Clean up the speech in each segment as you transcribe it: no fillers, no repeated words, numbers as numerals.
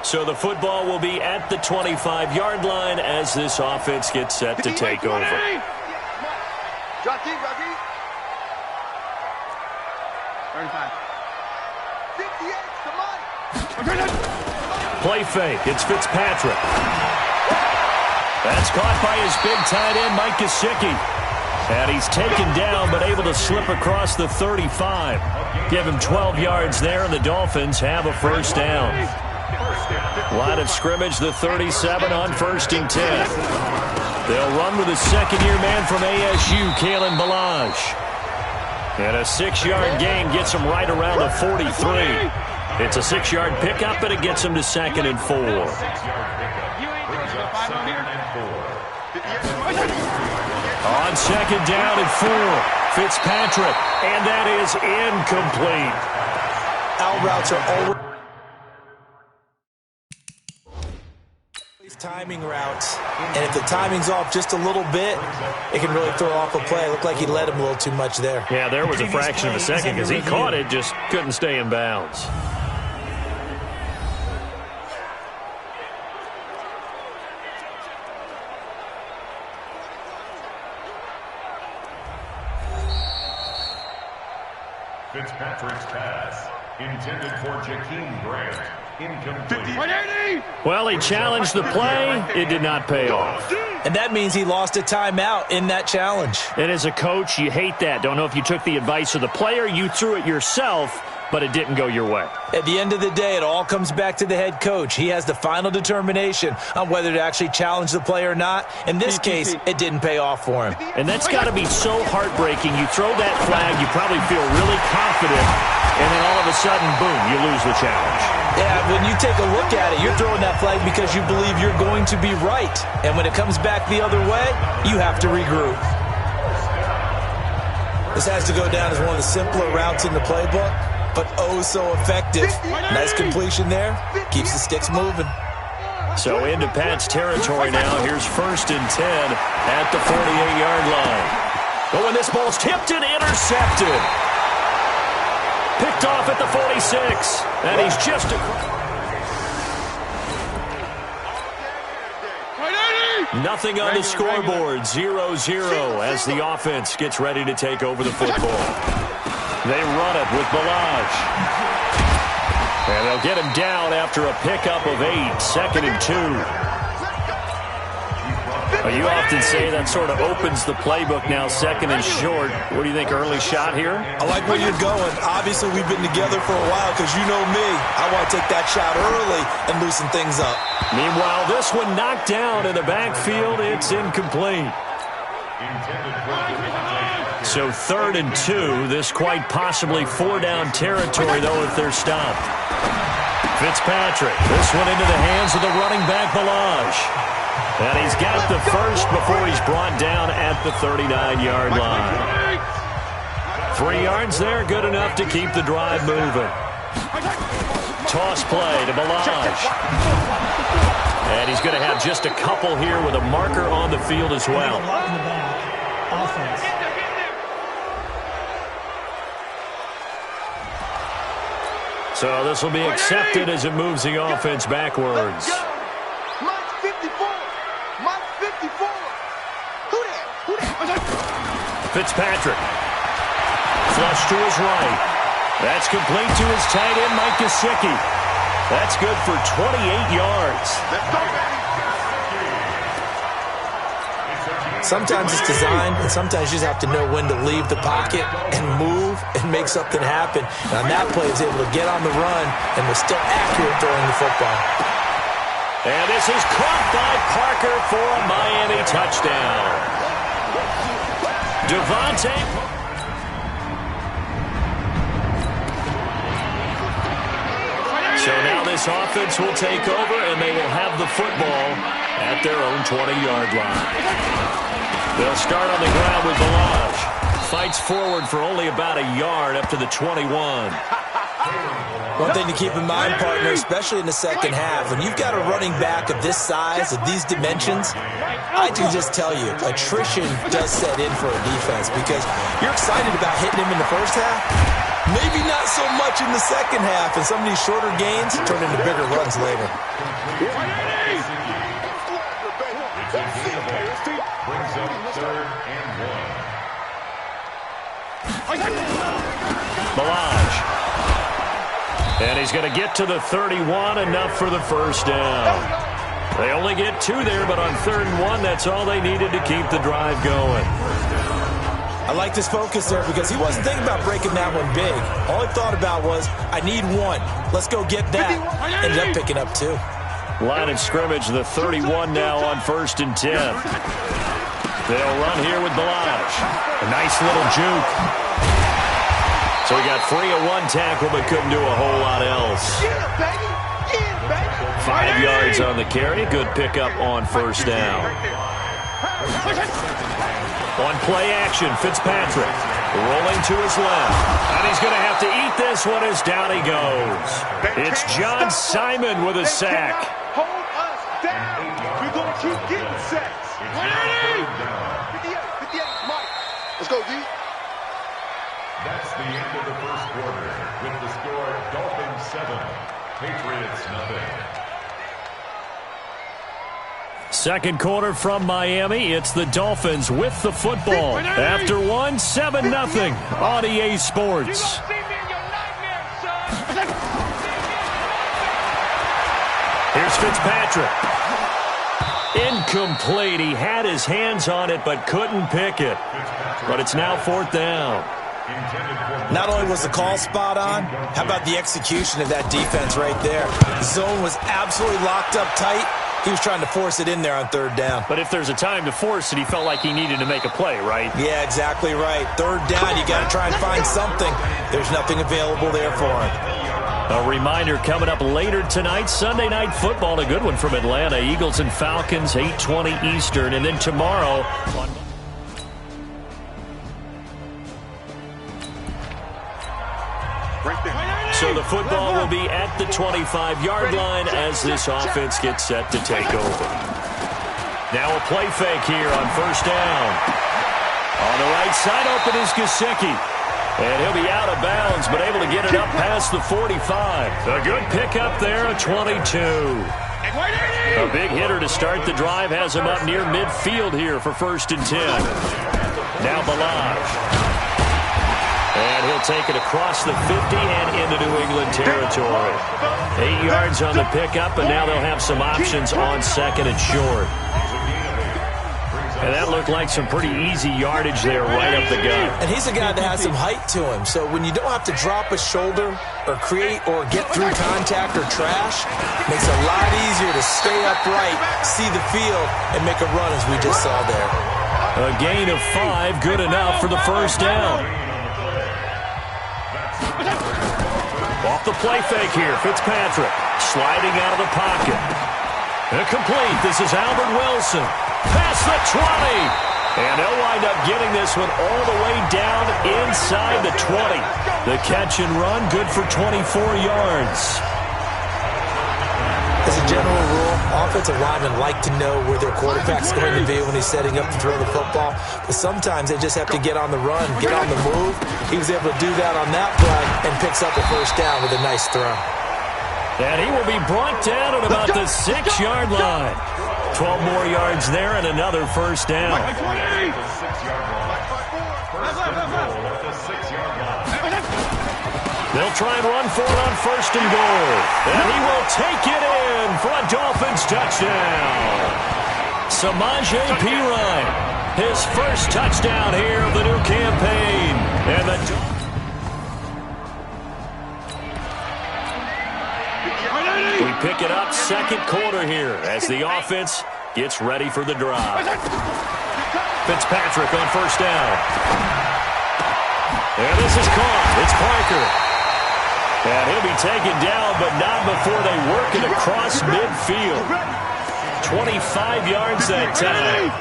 So the football will be at the 25-yard line as this offense gets set to take over. Jockey. 35. 58, come on. Play fake. It's Fitzpatrick. That's caught by his big tight end, Mike Gesicki. And he's taken down, but able to slip across the 35. Give him 12 yards there, and the Dolphins have a first down. Line of scrimmage, the 37 on 1st and 10. They'll run with a second-year man from ASU, Kalen Ballage. And a 6-yard gain gets him right around the 43. It's a 6-yard pickup, and it gets him to 2nd and 4. On 2nd down and 4, Fitzpatrick, and that is incomplete. Out routes are always timing routes, and if the timing's off just a little bit, it can really throw off a play. It looked like he led him a little too much there. Yeah, there was a fraction of a second because he caught it, just couldn't stay in bounds. Fitzpatrick's pass, intended for Jakeem Grant, incomplete. Well, he challenged the play. It did not pay off. And that means he lost a timeout in that challenge. And as a coach, you hate that. Don't know if you took the advice of the player. You threw it yourself, but it didn't go your way. At the end of the day, it all comes back to the head coach. He has the final determination on whether to actually challenge the play or not. In this case, it didn't pay off for him. And that's got to be so heartbreaking. You throw that flag, you probably feel really confident, and then all of a sudden, boom, you lose the challenge. Yeah, when you take a look at it, you're throwing that flag because you believe you're going to be right. And when it comes back the other way, you have to regroup. This has to go down as one of the simpler routes in the playbook, but oh so effective. Nice completion there. Keeps the sticks moving. So into Pat's territory now. Here's 1st and 10 at the 48-yard line. But when this ball's tipped and intercepted. Picked off at the 46. And he's just nothing on the scoreboard. 0-0 as the offense gets ready to take over the football. They run it with Ballage. And they'll get him down after a pickup of 8. 2nd and 2. Well, you often say that sort of opens the playbook now, 2nd and short. What do you think, early shot here? I like where you're going. Obviously, we've been together for a while because you know me. I want to take that shot early and loosen things up. Meanwhile, this one knocked down in the backfield. It's incomplete. So 3rd and 2. This quite possibly 4-down territory, though, if they're stopped. Fitzpatrick. This one into the hands of the running back, Ballage. And he's got the first before he's brought down at the 39-yard line. 3 yards there, good enough to keep the drive moving. Toss play to Ballage. And he's going to have just a couple here with a marker on the field as well. So this will be accepted as it moves the offense backwards. Fitzpatrick. Flush to his right. That's complete to his tight end, Mike Gesicki. That's good for 28 yards. Sometimes it's designed, and sometimes you just have to know when to leave the pocket and move and make something happen. And on that play, he was able to get on the run and was still accurate throwing the football. And this is caught by Parker for a Miami touchdown. Devontae. So now this offense will take over, and they will have the football at their own 20-yard line. They'll start on the ground with Ballage. Fights forward for only about a yard up to the 21. One thing to keep in mind, partner, especially in the second half, when you've got a running back of this size, of these dimensions, I can just tell you, attrition does set in for a defense because you're excited about hitting him in the first half, Maybe not so much in the second half, and some of these shorter gains turn into bigger runs later. Brings up 3rd and 1. Malage. And he's going to get to the 31, enough for the first down. They only get 2 there, but on 3rd and 1, that's all they needed to keep the drive going. I liked his focus there because he wasn't thinking about breaking that one big. All he thought about was, I need 1. Let's go get that. Ended up picking up 2. Line of scrimmage, the 31 now on 1st and 10. They'll run here with Balaj. A nice little juke. So he got free of 1 tackle, but couldn't do a whole lot else. 5 yards on the carry. Good pickup on 1st down. On play action, Fitzpatrick rolling to his left. And he's going to have to eat this one as down he goes. It's John Simon with a sack. Hold us down. We're going to keep getting sacks. 58, Mike. Let's go, D. That's the end of the first quarter with the score Dolphins 7, Patriots 0. Second quarter from Miami. It's the Dolphins with the football. After 1, 7-0 on EA Sports. Here's Fitzpatrick. Incomplete. He had his hands on it but couldn't pick it. But it's now 4th down. Not only was the call spot on, how about the execution of that defense right there? The zone was absolutely locked up tight. He was trying to force it in there on 3rd down. But if there's a time to force it, he felt like he needed to make a play, right? Yeah, exactly right. 3rd down, you got to try and find something. There's nothing available there for him. A reminder coming up later tonight, Sunday Night Football, a good one from Atlanta. Eagles and Falcons, 8:20 Eastern. And then tomorrow on So the football will be at the 25-yard line as this offense gets set to take over. Now a play fake here on 1st down. On the right side, open is Gesicki. And he'll be out of bounds, but able to get it up past the 45. A good pickup there, a 22. A big hitter to start the drive has him up near midfield here for 1st and 10. Now Balaj. And he'll take it across the 50 and into New England territory. 8 yards on the pickup, and now they'll have some options on 2nd and short. And that looked like some pretty easy yardage there right up the gut. And he's a guy that has some height to him. So when you don't have to drop a shoulder or create or get through contact or trash, it makes it a lot easier to stay upright, see the field, and make a run as we just saw there. A gain of 5, good enough for the 1st down. Off the play fake here, Fitzpatrick sliding out of the pocket. Complete. This is Albert Wilson. Past the 20. And they'll wind up getting this one all the way down inside the 20. The catch and run, good for 24 yards. As a general rule, offensive linemen like to know where their quarterback's going to be when he's setting up to throw the football. But sometimes they just have to get on the run, get on the move. He was able to do that on that play and picks up a 1st down with a nice throw. And he will be brought down at about the 6-yard line. 12 more yards there and another 1st down. They'll try and run for it on 1st and goal. And he will take it in for a Dolphins touchdown. Samaje Perine, his first touchdown here of the new campaign. And the we pick it up 2nd quarter here as the offense gets ready for the drive. Fitzpatrick on 1st down. And this is caught. It's Parker. And he'll be taken down, but not before they work it across midfield. 25 yards that time.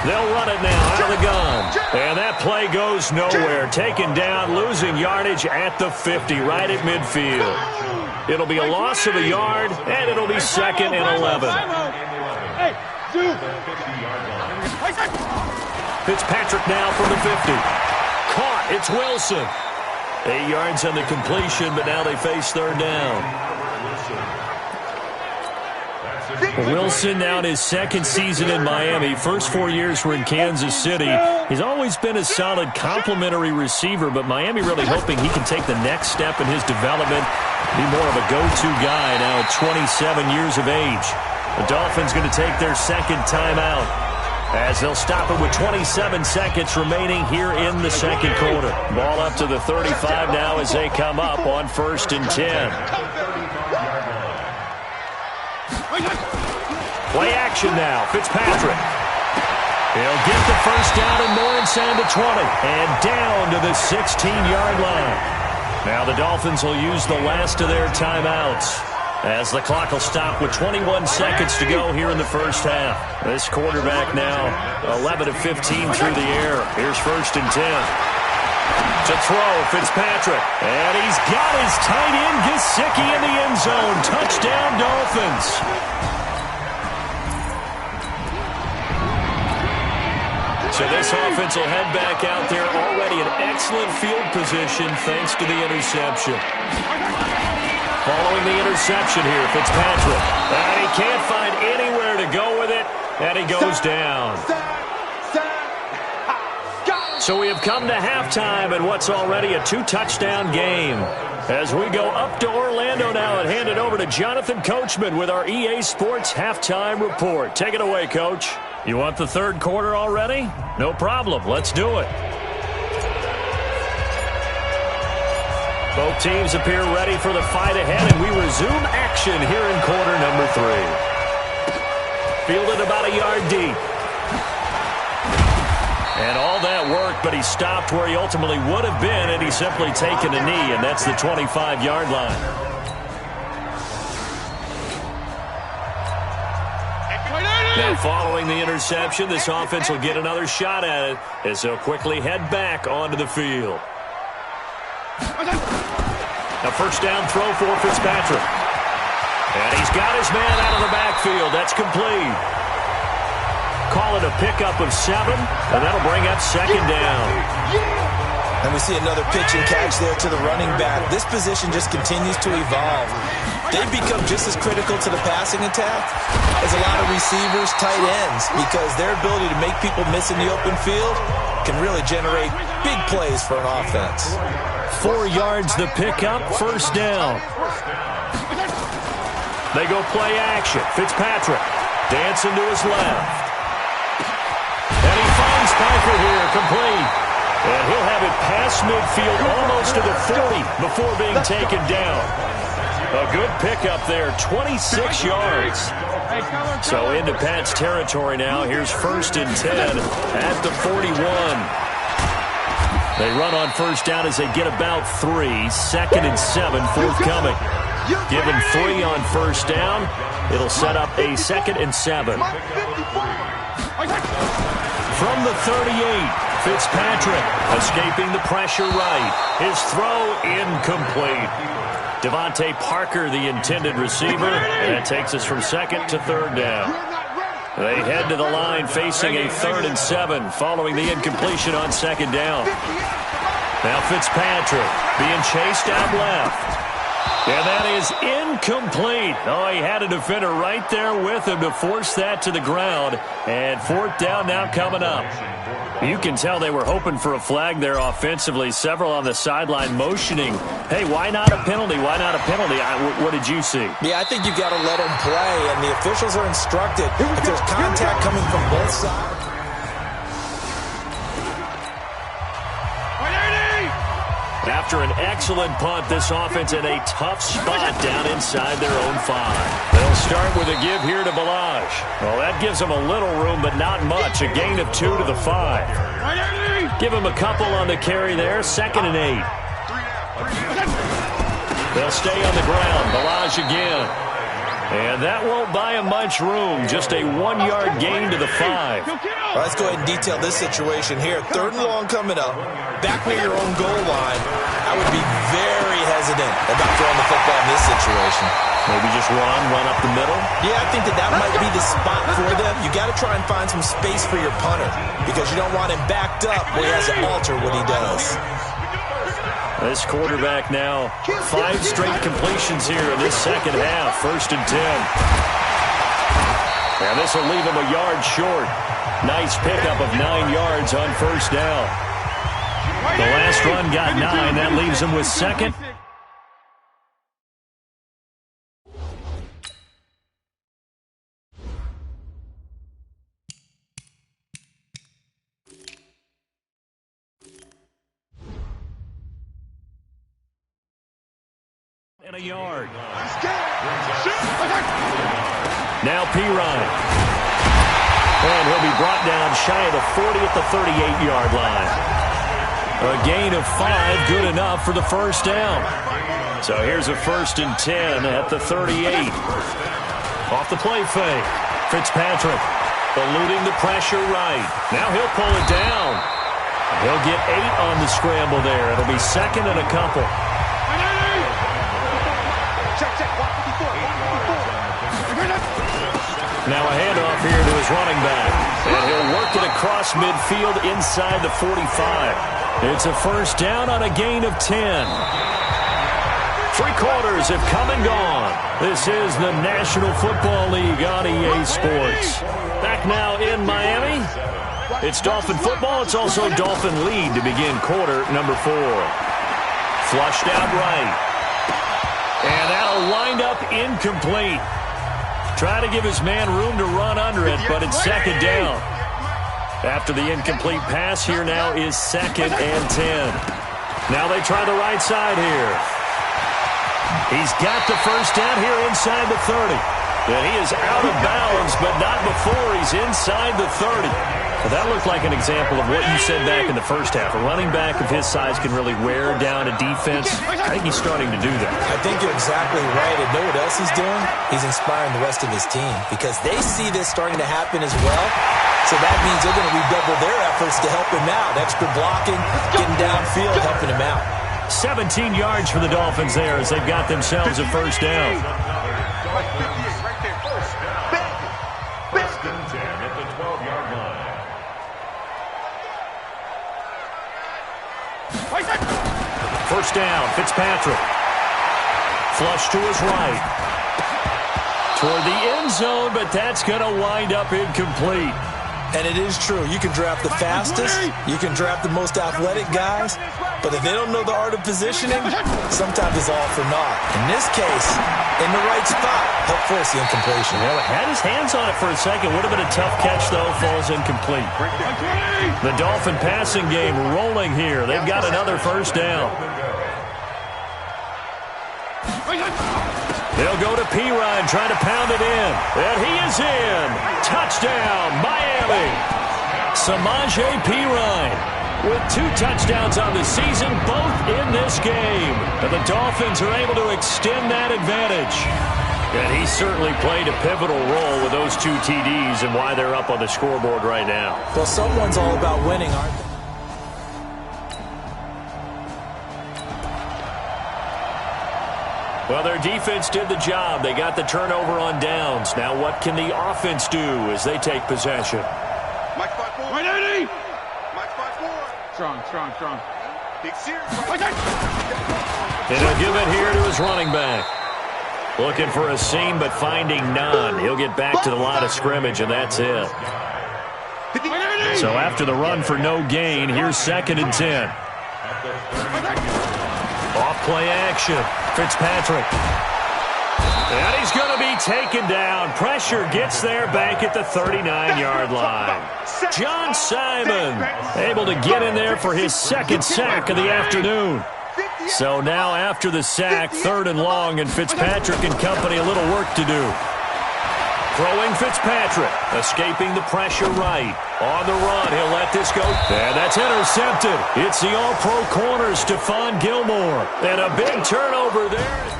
They'll run it now out of the gun. And that play goes nowhere. Taken down, losing yardage at the 50, right at midfield. It'll be a loss of a yard, and it'll be 2nd and 11. Fitzpatrick now from the 50. Caught. It's Wilson. 8 yards on the completion, but now they face third down. Wilson now in his second season in Miami. First 4 years were in Kansas City. He's always been a solid complementary receiver, but Miami really hoping he can take the next step in his development, be more of a go-to guy now at 27 years of age. The Dolphins going to take their second timeout as they'll stop it with 27 seconds remaining here in the second quarter. Ball up to the 35 now as they come up on 1st and 10. Play action now. Fitzpatrick. He'll get the first down and more inside the 20. And down to the 16-yard line. Now the Dolphins will use the last of their timeouts as the clock will stop with 21 seconds to go here in the first half. This quarterback now 11 of 15 through the air. Here's 1st and 10. To throw, Fitzpatrick. And he's got his tight end, Gesicki, in the end zone. Touchdown, Dolphins. So this offense will head back out there already in excellent field position thanks to the interception. Following the interception here, Fitzpatrick. And he can't find anywhere to go with it, and he goes down. So we have come to halftime in what's already a 2-touchdown game. As we go up to Orlando now and hand it over to Jonathan Coachman with our EA Sports Halftime Report. Take it away, Coach. You want the third quarter already? No problem. Let's do it. Both teams appear ready for the fight ahead, and we resume action here in quarter number 3. Fielded about a yard deep. And all that worked, but he stopped where he ultimately would have been had he simply taken a knee, and that's the 25-yard line. Now, following the interception, this offense will get another shot at it as they'll quickly head back onto the field. A first down throw for Fitzpatrick. And he's got his man out of the backfield. That's complete. Call it a pickup of 7, and that'll bring up second down. And we see another pitch and catch there to the running back. This position just continues to evolve. They've become just as critical to the passing attack as a lot of receivers, tight ends, because their ability to make people miss in the open field can really generate big plays for an offense. 4 yards the pickup, first down. They go play action. Fitzpatrick dancing to his left. And he finds Piker here, complete. And he'll have it past midfield almost to the 40 before being taken down. A good pickup there, 26 yards. So into Pat's territory now. Here's 1st and 10 at the 41. They run on first down as they get about 3. 2nd and 7 forthcoming. Given 3 on first down, it'll set up a 2nd and 7. From the 38, Fitzpatrick escaping the pressure right. His throw incomplete. Devontae Parker, the intended receiver, and that takes us from 2nd to 3rd down. They head to the line facing a 3rd and 7 following the incompletion on 2nd down. Now Fitzpatrick being chased out left. And that is incomplete. Oh, he had a defender right there with him to force that to the ground. And 4th down now coming up. You can tell they were hoping for a flag there offensively. Several on the sideline motioning, hey, why not a penalty? Why not a penalty? What did you see? Yeah, I think you've got to let them play, and the officials are instructed. If there's contact coming from both sides. After an excellent punt, this offense in a tough spot down inside their own 5. They'll start with a give here to Balaj. Well, that gives them a little room, but not much. A gain of 2 to the 5. Give them a couple on the carry there. 2nd and 8. They'll stay on the ground. Balaj again. And that won't buy him much room. Just a 1-yard gain to the 5. Well, let's go ahead and detail this situation here. 3rd and long coming up. Back near your own goal line. I would be very hesitant about throwing the football in this situation. Maybe just run up the middle? Yeah, I think that might be the spot for them. You got to try and find some space for your punter because you don't want him backed up where he has to alter what he does. This quarterback now, 5 straight completions here in this second half. 1st and 10. And this will leave him a yard short. Nice pickup of 9 yards on 1st down. The last run got 9. That leaves him with 2nd. And a yard. Now Pirine. And he'll be brought down shy of the 40 at the 38-yard line. A gain of 5, good enough for the 1st down. So here's a 1st and 10 at the 38. Off the play fake. Fitzpatrick eluding the pressure right. Now he'll pull it down. He'll get 8 on the scramble there. It'll be 2nd and a couple. Now a handoff here to his running back. And he'll work it across midfield inside the 45. It's a 1st down on a gain of 10. 3 quarters have come and gone. This is the National Football League on EA Sports. Back now in Miami. It's Dolphin football. It's also Dolphin lead to begin quarter number 4. Flushed out right. And that'll wind up incomplete. Try to give his man room to run under it, but it's 2nd down. After the incomplete pass, here now is 2nd and 10. Now they try the right side here. He's got the 1st down here inside the 30. And he is out of bounds, but not before he's inside the 30. Well, that looked like an example of what you said back in the 1st half. A running back of his size can really wear down a defense. I think he's starting to do that. I think you're exactly right. And know what else he's doing? He's inspiring the rest of his team because they see this starting to happen as well. So that means they're going to redouble their efforts to help him out. Extra blocking, getting downfield, helping him out. 17 yards for the Dolphins there as they've got themselves a 1st down. First down, Fitzpatrick. Flush to his right. Toward the end zone, but that's going to wind up incomplete. And it is true. You can draft the fastest. You can draft the most athletic guys. But if they don't know the art of positioning, sometimes it's all for naught. In this case, in the right spot, help force the incompletion. Well, had his hands on it for a second. Would have been a tough catch, though. Falls incomplete. The Dolphin passing game rolling here. They've got another 1st down. They'll go to Pirine, trying to pound it in. And he is in. Touchdown, Miami. Samaje Pirine with 2 touchdowns on the season, both in this game. And the Dolphins are able to extend that advantage. And he certainly played a pivotal role with those 2 TDs and why they're up on the scoreboard right now. Well, someone's all about winning, aren't they? Well, their defense did the job. They got the turnover on downs. Now what can the offense do as they take possession? Mike 5-4. 180. Mike 5-4. Strong. Big series. And he'll give it here to his running back. Looking for a seam, but finding none. He'll get back to the line of scrimmage, and that's it. So after the run for no gain, here's 2nd and 10. Off play action. Fitzpatrick. And he's going to be taken down. Pressure gets there back at the 39-yard line. John Simon able to get in there for his 2nd sack of the afternoon. So now after the sack, 3rd and long, and Fitzpatrick and company a little work to do. Throwing Fitzpatrick, escaping the pressure right. On the run, he'll let this go. And that's intercepted. It's the all-pro corner, Stephon Gilmore. And a big turnover there.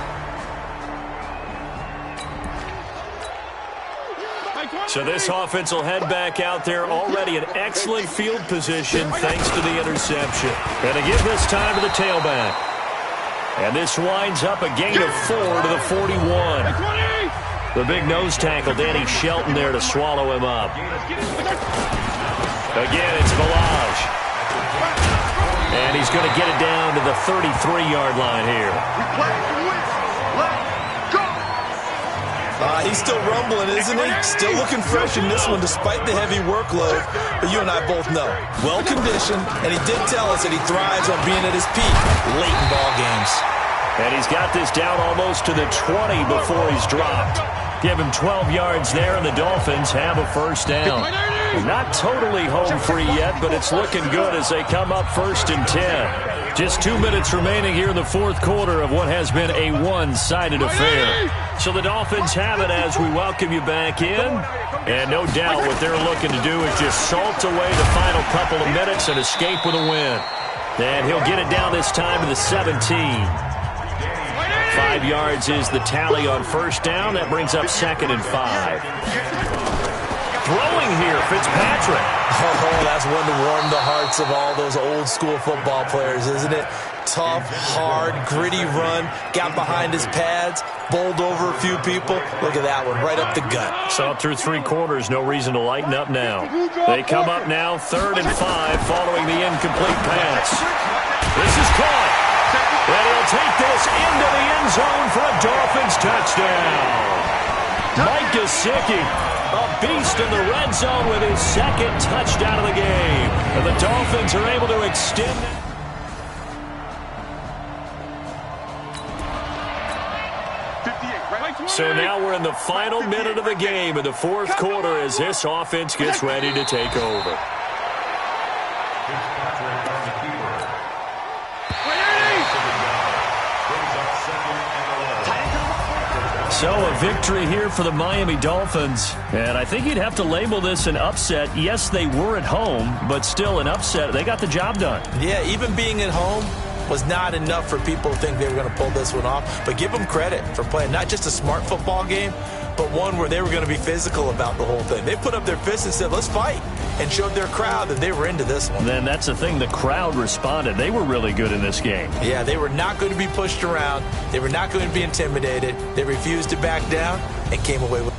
So this offense will head back out there already in excellent field position thanks to the interception. And to give this time to the tailback. And this winds up a gain of 4 to the 41. The big nose tackle, Danny Shelton, there to swallow him up. Again, it's Balaj. And he's going to get it down to the 33-yard line here. He's still rumbling, isn't he? Still looking fresh in this one despite the heavy workload. But you and I both know, well-conditioned, and he did tell us that he thrives on being at his peak late in ball games. And he's got this down almost to the 20 before he's dropped. Give him 12 yards there, and the Dolphins have a first down. Not totally home free yet, but it's looking good as they come up 1st and 10. Just 2 minutes remaining here in the fourth quarter of what has been a one-sided affair. So the Dolphins have it as we welcome you back in. And no doubt what they're looking to do is just salt away the final couple of minutes and escape with a win. And he'll get it down this time to the 17. 5 yards is the tally on first down. That brings up 2nd and 5. Throwing here, Fitzpatrick. Oh, that's one to warm the hearts of all those old-school football players, isn't it? Tough, hard, gritty run. Got behind his pads, bowled over a few people. Look at that one, right up the gut. So through 3 quarters, no reason to lighten up now. They come up now 3rd and 5 following the incomplete pass. This is caught. And he'll take this into the end zone for a Dolphins touchdown. Mike Gesicki, a beast in the red zone with his 2nd touchdown of the game. And the Dolphins are able to extend it. So now we're in the final minute of the game in the fourth quarter as this offense gets ready to take over. So a victory here for the Miami Dolphins. And I think you'd have to label this an upset. Yes, they were at home, but still an upset. They got the job done. Yeah, even being at home was not enough for people to think they were going to pull this one off. But give them credit for playing not just a smart football game, but one where they were going to be physical about the whole thing. They put up their fists and said, let's fight, and showed their crowd that they were into this one. Then that's the thing. The crowd responded. They were really good in this game. Yeah, they were not going to be pushed around. They were not going to be intimidated. They refused to back down and came away with